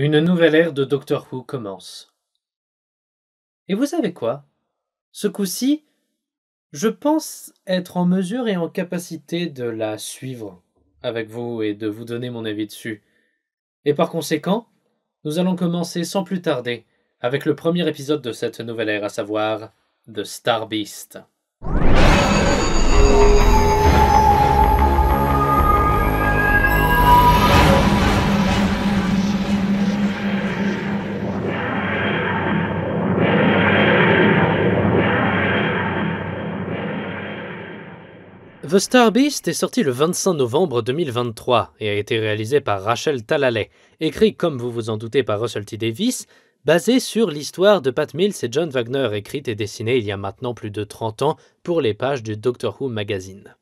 Une nouvelle ère de Doctor Who commence. Et vous savez quoi? Ce coup-ci, je pense être en mesure et en capacité de la suivre avec vous et de vous donner mon avis dessus. Et par conséquent, nous allons commencer sans plus tarder avec le premier épisode de cette nouvelle ère, à savoir The Star Beast. The Star Beast est sorti le 25 novembre 2023 et a été réalisé par Rachel Talalay, écrit comme vous vous en doutez par Russell T Davies, basé sur l'histoire de Pat Mills et John Wagner, écrite et dessinée il y a maintenant plus de 30 ans pour les pages du Doctor Who Magazine.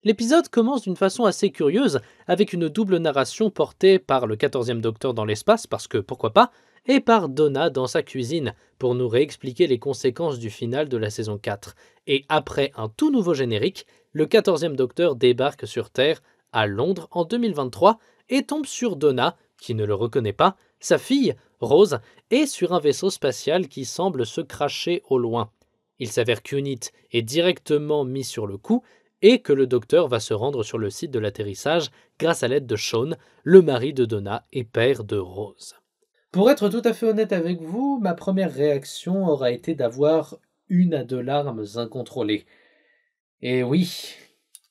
L'épisode commence d'une façon assez curieuse, avec une double narration portée par le 14e Docteur dans l'espace, parce que pourquoi pas, et par Donna dans sa cuisine, pour nous réexpliquer les conséquences du final de la saison 4. Et après un tout nouveau générique, le 14e Docteur débarque sur Terre, à Londres, en 2023, et tombe sur Donna, qui ne le reconnaît pas, sa fille, Rose, et sur un vaisseau spatial qui semble se cracher au loin. Il s'avère qu'Unit est directement mis sur le coup, et que le docteur va se rendre sur le site de l'atterrissage grâce à l'aide de Sean, le mari de Donna et père de Rose. Pour être tout à fait honnête avec vous, ma première réaction aura été d'avoir une à deux larmes incontrôlées. Et oui,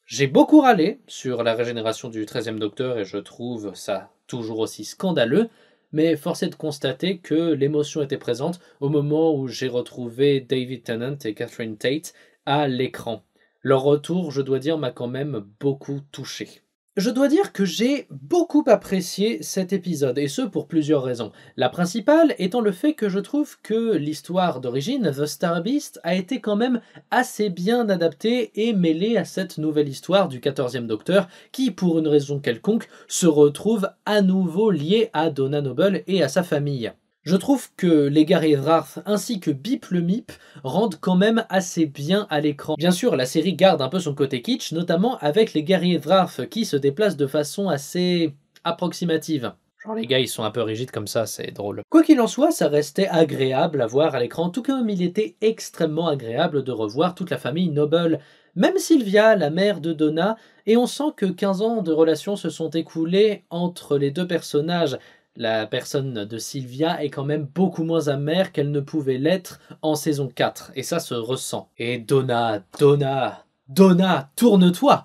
j'ai beaucoup râlé sur la régénération du 13e Docteur et je trouve ça toujours aussi scandaleux, mais force est de constater que l'émotion était présente au moment où j'ai retrouvé David Tennant et Catherine Tate à l'écran. Leur retour, je dois dire, m'a quand même beaucoup touché. Je dois dire que j'ai beaucoup apprécié cet épisode, et ce pour plusieurs raisons. La principale étant le fait que je trouve que l'histoire d'origine, The Star Beast, a été quand même assez bien adaptée et mêlée à cette nouvelle histoire du 14e Docteur, qui, pour une raison quelconque, se retrouve à nouveau lié à Donna Noble et à sa famille. Je trouve que les guerriers Wrath ainsi que Bip le Mip rendent quand même assez bien à l'écran. Bien sûr, la série garde un peu son côté kitsch, notamment avec les guerriers Wrath qui se déplacent de façon assez approximative. Genre les gars ils sont un peu rigides comme ça, c'est drôle. Quoi qu'il en soit, ça restait agréable à voir à l'écran, tout comme il était extrêmement agréable de revoir toute la famille Noble. Même Sylvia, la mère de Donna, et on sent que 15 ans de relation se sont écoulés entre les deux personnages. La personne de Sylvia est quand même beaucoup moins amère qu'elle ne pouvait l'être en saison 4, et ça se ressent. Et Donna, tourne-toi!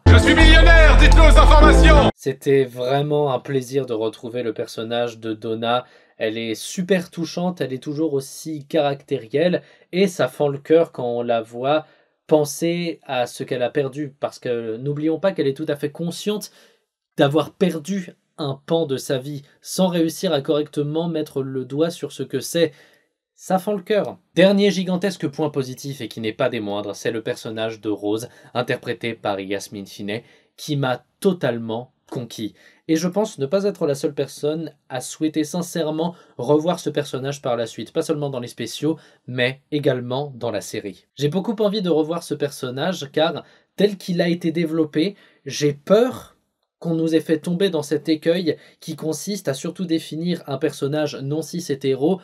Je suis millionnaire, dites-nous aux informations! C'était vraiment un plaisir de retrouver le personnage de Donna. Elle est super touchante, elle est toujours aussi caractérielle, et ça fend le cœur quand on la voit penser à ce qu'elle a perdu, parce que n'oublions pas qu'elle est tout à fait consciente d'avoir perdu un pan de sa vie sans réussir à correctement mettre le doigt sur ce que c'est. Ça fend le cœur. Dernier gigantesque point positif et qui n'est pas des moindres, c'est le personnage de Rose, interprété par Yasmine Finet, qui m'a totalement conquis. Et je pense ne pas être la seule personne à souhaiter sincèrement revoir ce personnage par la suite, pas seulement dans les spéciaux, mais également dans la série. J'ai beaucoup envie de revoir ce personnage car, tel qu'il a été développé, j'ai peur qu'on nous ait fait tomber dans cet écueil qui consiste à surtout définir un personnage non cis hétéro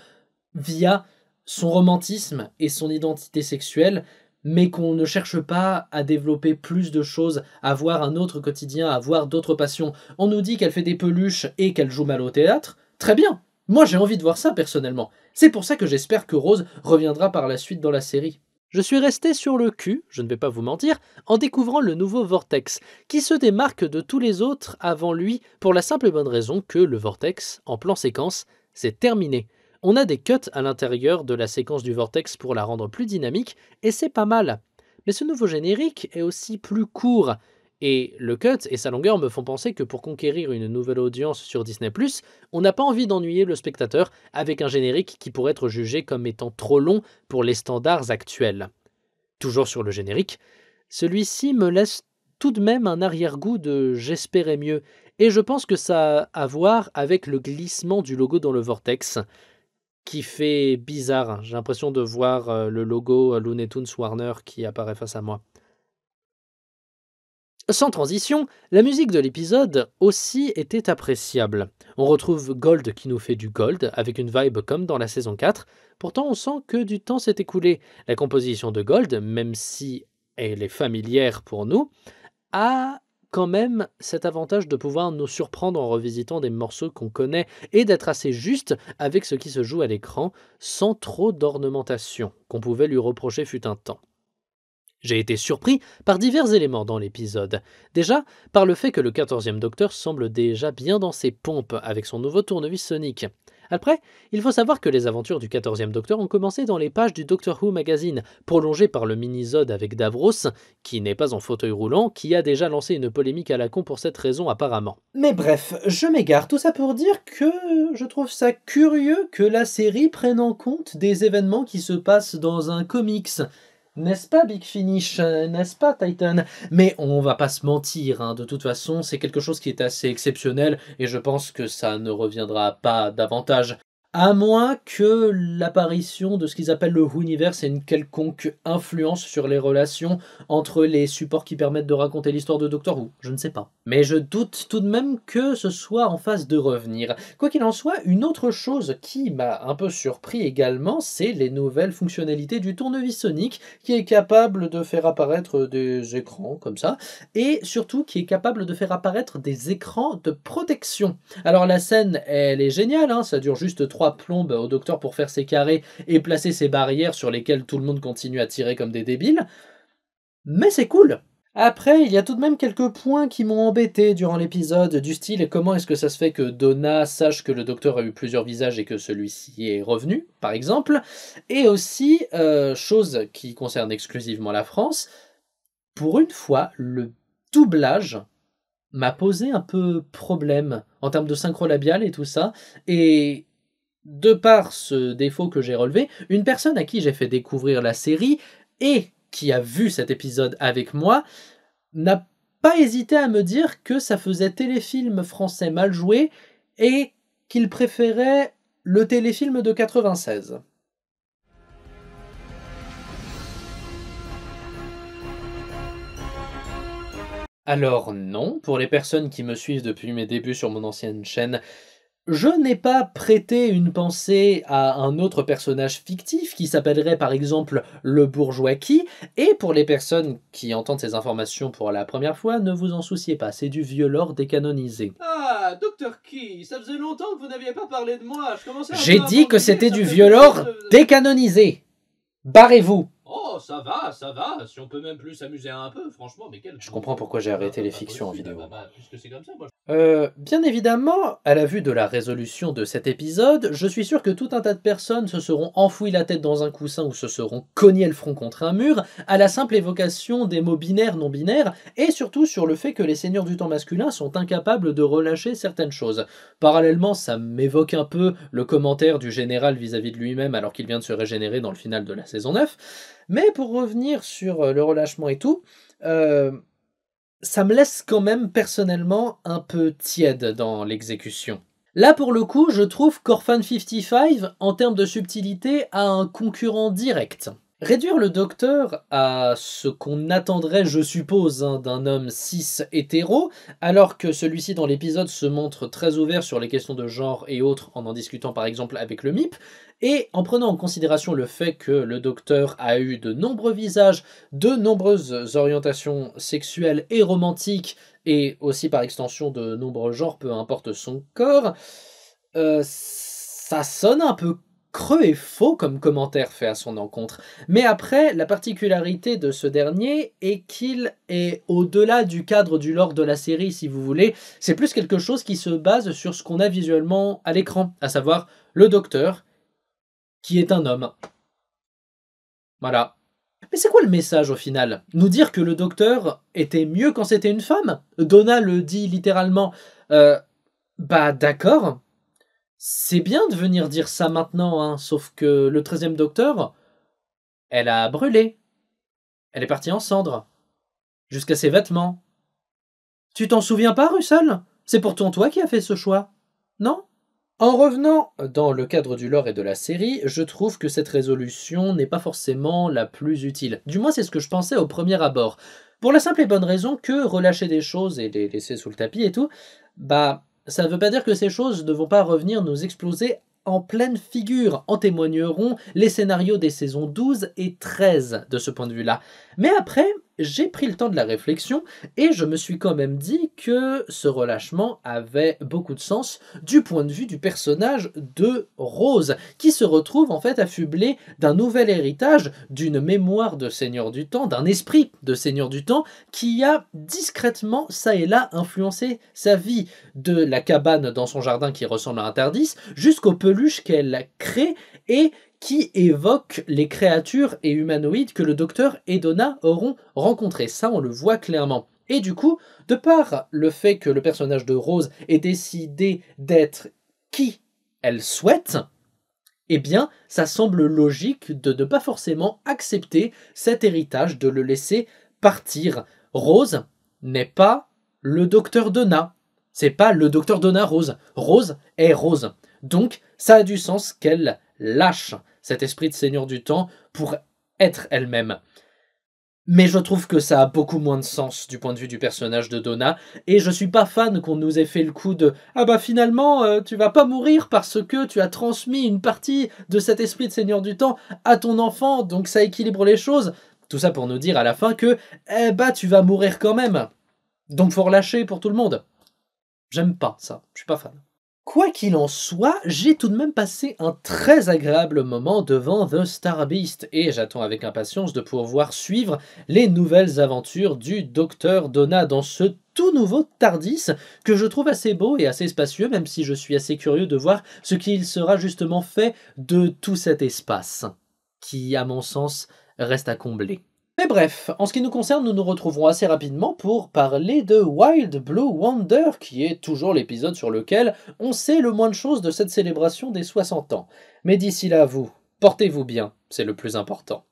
via son romantisme et son identité sexuelle, mais qu'on ne cherche pas à développer plus de choses, à avoir un autre quotidien, à avoir d'autres passions. On nous dit qu'elle fait des peluches et qu'elle joue mal au théâtre. Très bien. Moi j'ai envie de voir ça personnellement. C'est pour ça que j'espère que Rose reviendra par la suite dans la série. Je suis resté sur le cul, je ne vais pas vous mentir, en découvrant le nouveau Vortex, qui se démarque de tous les autres avant lui pour la simple et bonne raison que le Vortex, en plan séquence, c'est terminé. On a des cuts à l'intérieur de la séquence du Vortex pour la rendre plus dynamique, et c'est pas mal. Mais ce nouveau générique est aussi plus court, et le cut et sa longueur me font penser que pour conquérir une nouvelle audience sur Disney+, on n'a pas envie d'ennuyer le spectateur avec un générique qui pourrait être jugé comme étant trop long pour les standards actuels. Toujours sur le générique, celui-ci me laisse tout de même un arrière-goût de j'espérais mieux, et je pense que ça a à voir avec le glissement du logo dans le Vortex, qui fait bizarre. J'ai l'impression de voir le logo Looney Tunes Warner qui apparaît face à moi. Sans transition, la musique de l'épisode aussi était appréciable. On retrouve Gold qui nous fait du Gold, avec une vibe comme dans la saison 4. Pourtant, on sent que du temps s'est écoulé. La composition de Gold, même si elle est familière pour nous, a quand même cet avantage de pouvoir nous surprendre en revisitant des morceaux qu'on connaît et d'être assez juste avec ce qui se joue à l'écran, sans trop d'ornementation, qu'on pouvait lui reprocher fut un temps. J'ai été surpris par divers éléments dans l'épisode. Déjà, par le fait que le 14e Docteur semble déjà bien dans ses pompes avec son nouveau tournevis sonique. Après, il faut savoir que les aventures du 14e Docteur ont commencé dans les pages du Doctor Who Magazine, prolongées par le mini-zode avec Davros, qui n'est pas en fauteuil roulant, qui a déjà lancé une polémique à la con pour cette raison apparemment. Mais bref, je m'égare, tout ça pour dire que je trouve ça curieux que la série prenne en compte des événements qui se passent dans un comics. N'est-ce pas Big Finish? N'est-ce pas Titan? Mais on va pas se mentir, hein, de toute façon, c'est quelque chose qui est assez exceptionnel et je pense que ça ne reviendra pas davantage. À moins que l'apparition de ce qu'ils appellent le Whoniverse ait une quelconque influence sur les relations entre les supports qui permettent de raconter l'histoire de Doctor Who, je ne sais pas. Mais je doute tout de même que ce soit en phase de revenir. Quoi qu'il en soit, une autre chose qui m'a un peu surpris également, c'est les nouvelles fonctionnalités du tournevis sonique qui est capable de faire apparaître des écrans comme ça, et surtout qui est capable de faire apparaître des écrans de protection. Alors la scène, elle est géniale, hein, ça dure juste 3 plombes au docteur pour faire ses carrés et placer ses barrières sur lesquelles tout le monde continue à tirer comme des débiles, mais c'est cool. Après, il y a tout de même quelques points qui m'ont embêté durant l'épisode, du style comment est-ce que ça se fait que Donna sache que le docteur a eu plusieurs visages et que celui-ci est revenu, par exemple, et aussi, chose qui concerne exclusivement la France, pour une fois, le doublage m'a posé un peu problème en termes de synchro labial et tout ça, et de par ce défaut que j'ai relevé, une personne à qui j'ai fait découvrir la série et qui a vu cet épisode avec moi n'a pas hésité à me dire que ça faisait téléfilm français mal joué et qu'il préférait le téléfilm de 96. Alors non, pour les personnes qui me suivent depuis mes débuts sur mon ancienne chaîne, je n'ai pas prêté une pensée à un autre personnage fictif qui s'appellerait par exemple le bourgeois qui, et pour les personnes qui entendent ces informations pour la première fois, ne vous en souciez pas, c'est du vieux lore décanonisé. Ah, Docteur Key, ça faisait longtemps que vous n'aviez pas parlé de moi. Je commençais J'ai dit que c'était du vieux lore décanonisé. Barrez-vous. Oh, ça va. Si on peut même plus s'amuser un peu, franchement, mais quel... Je comprends pourquoi j'ai arrêté les fictions en vidéo. Puisque c'est comme ça, moi. Bien évidemment, à la vue de la résolution de cet épisode, je suis sûr que tout un tas de personnes se seront enfouies la tête dans un coussin ou se seront cognées le front contre un mur à la simple évocation des mots binaires, non binaires, et surtout sur le fait que les seigneurs du temps masculin sont incapables de relâcher certaines choses. Parallèlement, ça m'évoque un peu le commentaire du général vis-à-vis de lui-même alors qu'il vient de se régénérer dans le final de la saison 9. Mais pour revenir sur le relâchement et tout, ça me laisse quand même personnellement un peu tiède dans l'exécution. Là pour le coup, je trouve qu'Orphan 55, en termes de subtilité, a un concurrent direct. Réduire le docteur à ce qu'on attendrait, je suppose, d'un homme cis hétéro, alors que celui-ci dans l'épisode se montre très ouvert sur les questions de genre et autres, en discutant par exemple avec le MIP, et en prenant en considération le fait que le docteur a eu de nombreux visages, de nombreuses orientations sexuelles et romantiques, et aussi par extension de nombreux genres, peu importe son corps, ça sonne un peu creux et faux comme commentaire fait à son encontre. Mais après, la particularité de ce dernier est qu'il est au-delà du cadre du lore de la série, si vous voulez. C'est plus quelque chose qui se base sur ce qu'on a visuellement à l'écran, à savoir le docteur, qui est un homme. Voilà. Mais c'est quoi le message au final? Nous dire que le docteur était mieux quand c'était une femme? Donna le dit littéralement. Bah d'accord. C'est bien de venir dire ça maintenant, hein, sauf que le 13e docteur, elle a brûlé. Elle est partie en cendres. Jusqu'à ses vêtements. Tu t'en souviens pas, Russell? C'est pourtant toi qui as fait ce choix, non? En revenant dans le cadre du lore et de la série, je trouve que cette résolution n'est pas forcément la plus utile. Du moins, c'est ce que je pensais au premier abord. Pour la simple et bonne raison que relâcher des choses et les laisser sous le tapis et tout, bah, ça ne veut pas dire que ces choses ne vont pas revenir nous exploser en pleine figure. En témoigneront les scénarios des saisons 12 et 13 de ce point de vue-là. Mais après, j'ai pris le temps de la réflexion et je me suis quand même dit que ce relâchement avait beaucoup de sens du point de vue du personnage de Rose, qui se retrouve en fait affublé d'un nouvel héritage, d'une mémoire de Seigneur du Temps, d'un esprit de Seigneur du Temps, qui a discrètement, ça et là, influencé sa vie, de la cabane dans son jardin qui ressemble à un Tardis, jusqu'aux peluches qu'elle crée et qui évoque les créatures et humanoïdes que le docteur et Donna auront rencontrés. Ça, on le voit clairement. Et du coup, de par le fait que le personnage de Rose ait décidé d'être qui elle souhaite, eh bien, ça semble logique de ne pas forcément accepter cet héritage, de le laisser partir. Rose n'est pas le docteur Donna. C'est pas le docteur Donna Rose. Rose est Rose. Donc, ça a du sens qu'elle lâche cet esprit de Seigneur du Temps pour être elle-même. Mais je trouve que ça a beaucoup moins de sens du point de vue du personnage de Donna, et je suis pas fan qu'on nous ait fait le coup de « Ah bah finalement, tu vas pas mourir parce que tu as transmis une partie de cet esprit de Seigneur du Temps à ton enfant, donc ça équilibre les choses. » Tout ça pour nous dire à la fin que « Eh bah tu vas mourir quand même, donc faut relâcher pour tout le monde. » J'aime pas ça, je suis pas fan. Quoi qu'il en soit, j'ai tout de même passé un très agréable moment devant The Star Beast et j'attends avec impatience de pouvoir suivre les nouvelles aventures du Docteur Donna dans ce tout nouveau Tardis que je trouve assez beau et assez spacieux, même si je suis assez curieux de voir ce qu'il sera justement fait de tout cet espace qui, à mon sens, reste à combler. Mais bref, en ce qui nous concerne, nous nous retrouverons assez rapidement pour parler de Wild Blue Wonder, qui est toujours l'épisode sur lequel on sait le moins de choses de cette célébration des 60 ans. Mais d'ici là, vous, portez-vous bien, c'est le plus important.